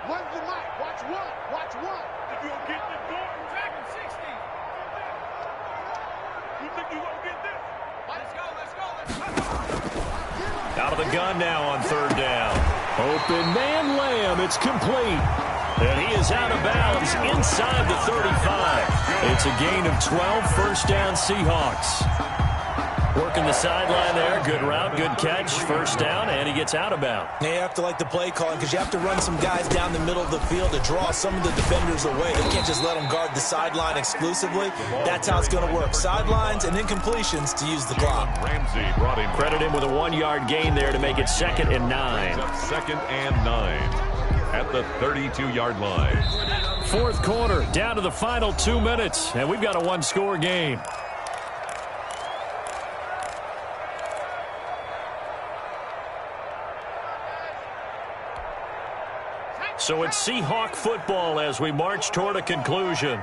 What's the mic? Watch one. Watch one. If you don't get this door, back in 60. You think you gonna get this? Let's go, let's go, let's go. Out of the gun now on 3rd down. Open man Lamb. It's complete. And he is out of bounds inside the 35. It's a gain of 12, 1st down Seahawks. Working the sideline there. Good route, good catch. 1st down, and he gets out of bounds. You have to like the play calling because you have to run some guys down the middle of the field to draw some of the defenders away. They can't just let them guard the sideline exclusively. That's how it's going to work. Sidelines and incompletions to use the clock. Ramsey brought him Credit him with a 1-yard gain there to make it 2nd and 9. 2nd and 9 at the 32-yard line. 4th quarter, down to the final 2 minutes, and we've got a 1-score game. So it's Seahawk football as we march toward a conclusion.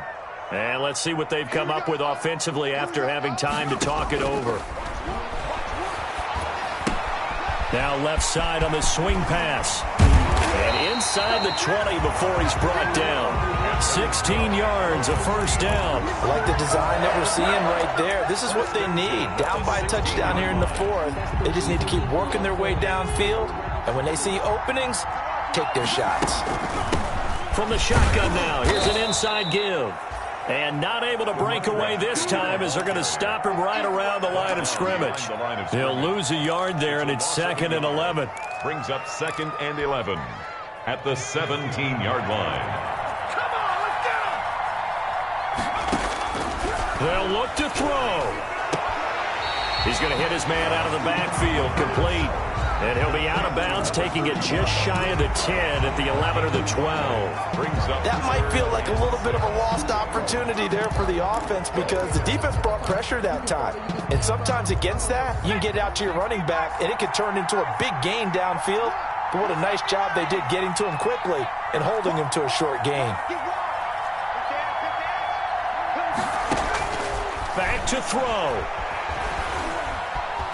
And let's see what they've come up with offensively after having time to talk it over. Now left side on the swing pass. And inside the 20 before he's brought down. 16 yards, a 1st down. I like the design that we're seeing right there. This is what they need. Down by a touchdown here in the 4th. They just need to keep working their way downfield. And when they see openings, take their shots. From the shotgun now, here's an inside give. And not able to break away this time as they're going to stop him right around the line of scrimmage. They'll lose a yard there, and it's 2nd and 11. Brings up 2nd and 11 at the 17-yard line. Come on, let's get him. They'll look to throw. He's going to hit his man out of the backfield, complete. And he'll be out of bounds, taking it just shy of the 10 at the 11 or the 12. That might feel like a little bit of a lost opportunity there for the offense because the defense brought pressure that time. And sometimes against that, you can get out to your running back, and it could turn into a big gain downfield. But what a nice job they did getting to him quickly and holding him to a short gain. Back to throw.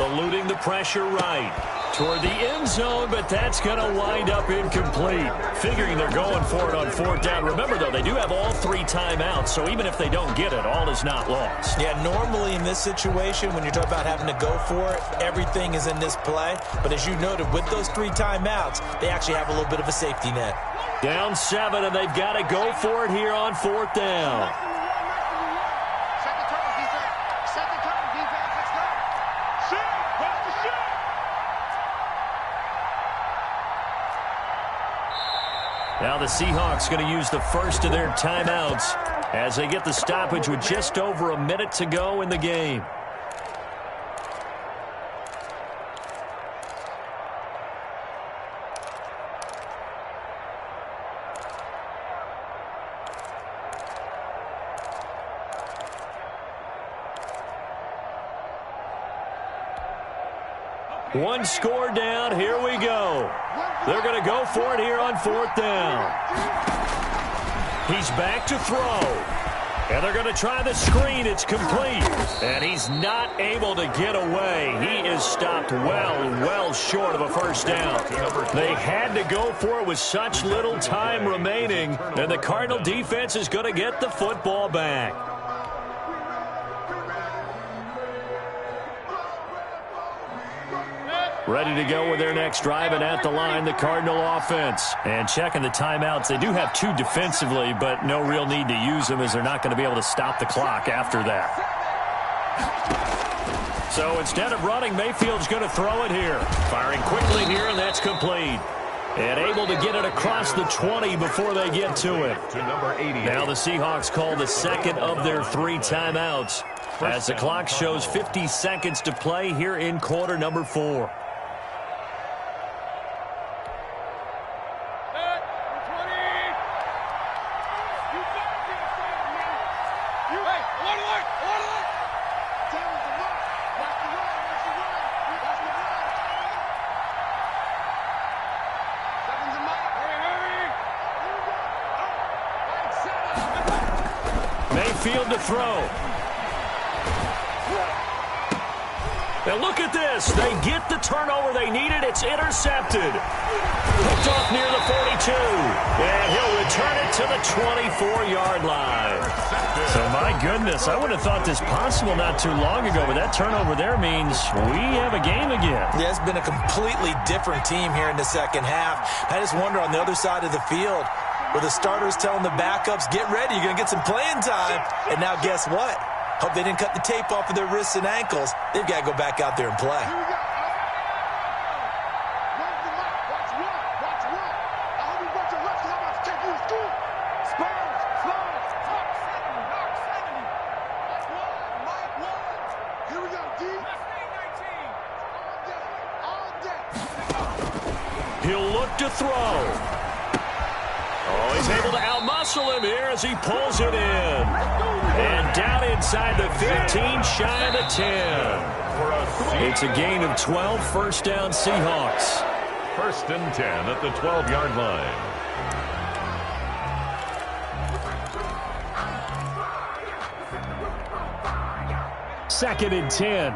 Eluding the pressure right. Toward the end zone, but that's going to wind up incomplete. Figuring they're going for it on 4th down. Remember, though, they do have all 3 timeouts, so even if they don't get it, all is not lost. Yeah, normally in this situation, when you're talking about having to go for it, everything is in this play. But as you noted, with those 3 timeouts, they actually have a little bit of a safety net. Down 7, and they've got to go for it here on 4th down. Second turn, defense. Second turn, defense. Let's go. Shoot. What's the shoot? Now the Seahawks going to use the first of their timeouts as they get the stoppage with just over a minute to go in the game. One score down. Here we go. They're going to go for it here on 4th down. He's back to throw. And they're going to try the screen. It's complete. And he's not able to get away. He is stopped well short of a 1st down. They had to go for it with such little time remaining. And the Cardinal defense is going to get the football back. Ready to go with their next drive, and at the line, the Cardinal offense. And checking the timeouts, they do have 2 defensively, but no real need to use them as they're not going to be able to stop the clock after that. So instead of running, Mayfield's going to throw it here. Firing quickly here, and that's complete. And able to get it across the 20 before they get to it. To number 80. Now the Seahawks call the second of their 3 timeouts as the clock shows 50 seconds to play here in quarter number 4. Mayfield to throw. Now look at this. They get the turnover they needed. It's intercepted. Hooked off near the 42. And he'll return it to the 24-yard line. So my goodness, I would have thought this possible not too long ago, but that turnover there means we have a game again. Yeah, it's been a completely different team here in the second half. I just wonder on the other side of the field, where the starters telling the backups, get ready, you're going to get some playing time. And now guess what? Hope they didn't cut the tape off of their wrists and ankles. They've got to go back out there and play. Here we go. Where's the mic? Watch one. Watch one. I hope you brought your left because I'm about to take you to school. Spurs. Spurs. Talk 70. Talk 70. Watch one. Mike one. Here we go, D. Let's stay 19. All day. All day. He'll look to throw. Oh, he's able to outmuscle him here as he pulls it in. And down inside the 15, shy of the 10. It's a gain of 12, first down Seahawks. First and 10 at the 12-yard line. Second and 10.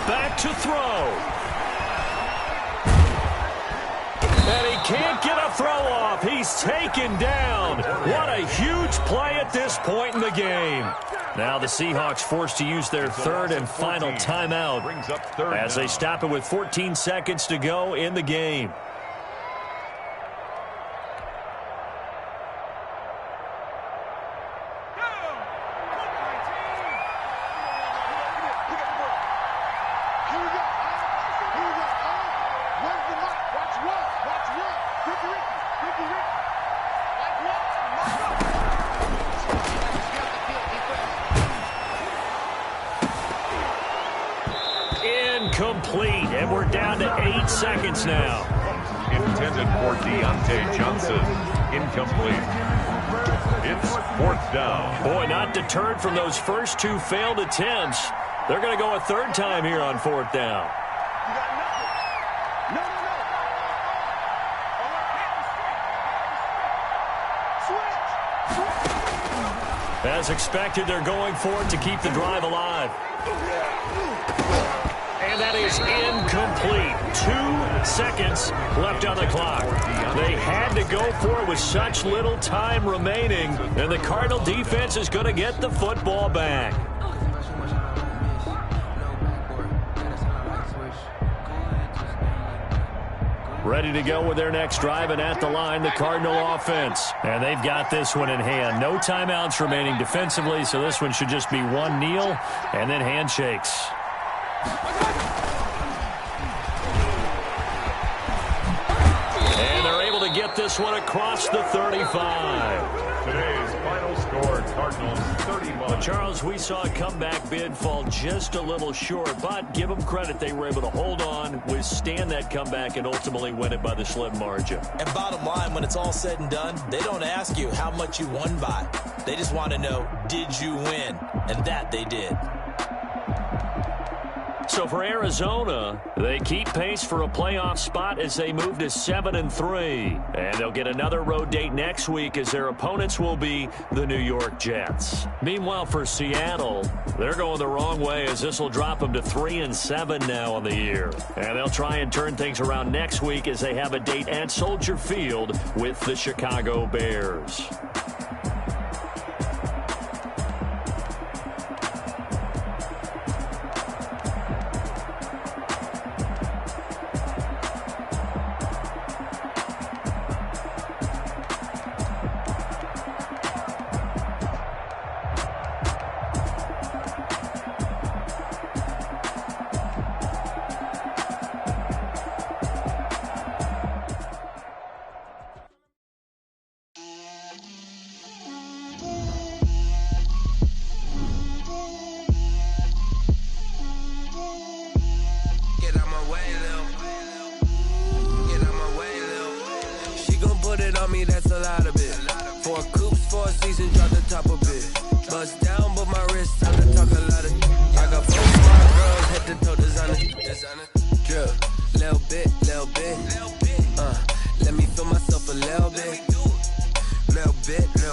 Back to throw. And he can't get a throw off. He's taken down. What a huge play at this point in the game. Now the Seahawks forced to use their third and final timeout as they stop it with 14 seconds to go in the game. Incomplete, and we're down to 8 seconds now. Intended for Deontay Johnson. Incomplete. It's fourth down. Boy, not deterred from those first 2 failed attempts. They're going to go a third time here on fourth down. As expected, they're going for it to keep the drive alive. And that is incomplete. 2 seconds left on the clock. They had to go for it with such little time remaining, and the Cardinal defense is going to get the football back. Ready to go with their next drive, and at the line, the Cardinal offense. And they've got this one in hand. No timeouts remaining defensively, so this one should just be one kneel and then handshakes. And they're able to get this one across the 35. Today's final score, Cardinals 31. But Charles, we saw a comeback bid fall just a little short, but give them credit. They were able to hold on, withstand that comeback, and ultimately win it by the slim margin. And bottom line, when it's all said and done, they don't ask you how much you won by. They just want to know, did you win? And that they did. So for Arizona, they keep pace for a playoff spot as they move to 7-3. And they'll get another road date next week as their opponents will be the New York Jets. Meanwhile, for Seattle, they're going the wrong way as this will drop them to 3-7 now on the year. And they'll try and turn things around next week as they have a date at Soldier Field with the Chicago Bears. seasons, drop the top a bit. Bust down, but my wrist, time to talk a lot of. I got 4 smart girls, head to toe designer. Drip, little bit. Let me feel myself a little bit. Little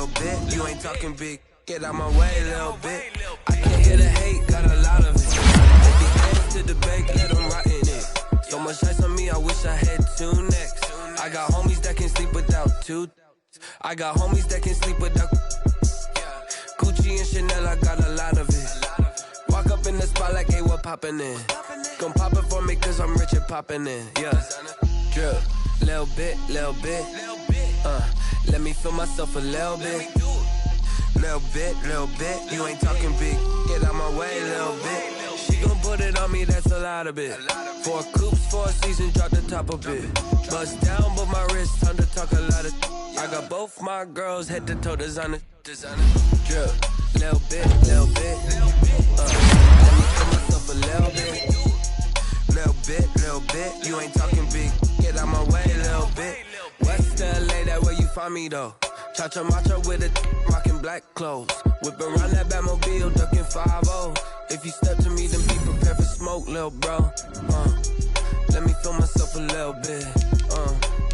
bit. You ain't talking big. Get out my way a little bit. I can't hear the hate, got a lot of it. Take the hands to the bank, let them rot in it. So much ice on me, I wish I had 2 necks. I got homies that can sleep without 2. I got homies that can sleep without Gucci and Chanel, I got a lot of it. Walk up in the spot like, hey, what poppin' in? Gon' pop it for me cause I'm rich and poppin' in. Yeah, drip, little bit. Let me feel myself a little bit. Little bit. You ain't talking big. Get out my way a little bit. She gon' put it on me, that's a lot of it. 4 coops, 4 seasons, drop the top a bit. Bust down, but my wrist, time to talk a lot of. I got both my girls, head to toe designer. Drip, little bit. Let me feel myself a little bit. Little bit. You ain't talking big. Get out my way a little bit. West LA, that where you find me though. Cha-cha matcha with a rockin' black clothes. Whip around that Batmobile, ducking 5-0. If you step to me, then be prepared for smoke, lil' bro. Let me feel myself a little bit.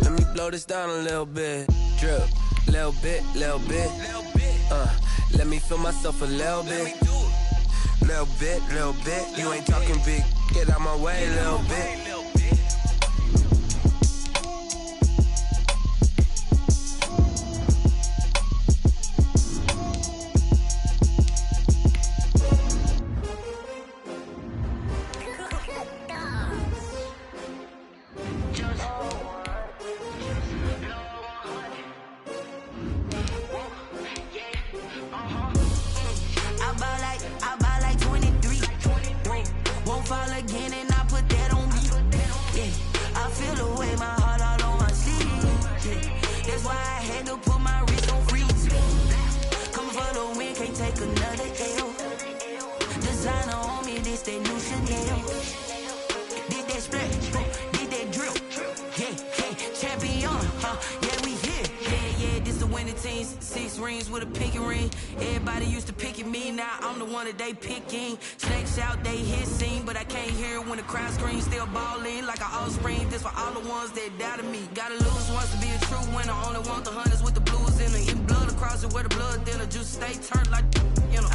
Let me blow this down a little bit. Drip, little bit. Let me feel myself a little bit. Little bit. You ain't talking big. Get out my way a little bit. With a pinky ring, everybody used to picking me. Now I'm the one that they picking. Snakes out, they hissing, but I can't hear when the crowd screams. Still ballin' like an offspring. This for all the ones that doubted me. Gotta lose once to be a true winner. Only want the hunters with the blues in it. In blood across it where the blood thinner. Juice stay turned like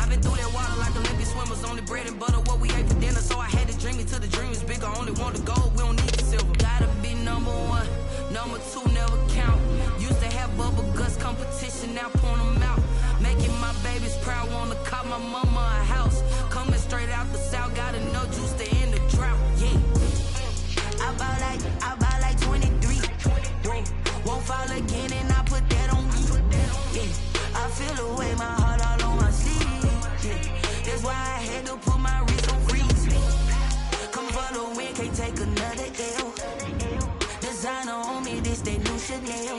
I've been through that water like Olympic swimmers. Only bread and butter what we ate for dinner. So I had to dream it till the dream is bigger. Only want the gold, we don't need the silver. Gotta be number 1, number 2 never count. Used to have bubble guts competition, now point them out. Making my babies proud, wanna call my mama a house. Coming straight out the south, gotta know juice to end the drought. Yeah, I buy like 23. Won't fall again, and I put that on me. Yeah, I feel the way, my heart all on my sleeve. Yeah, that's why I had to put my wrist on freeze. Come for the win, can't take another L. Designer on me, this that new Chanel.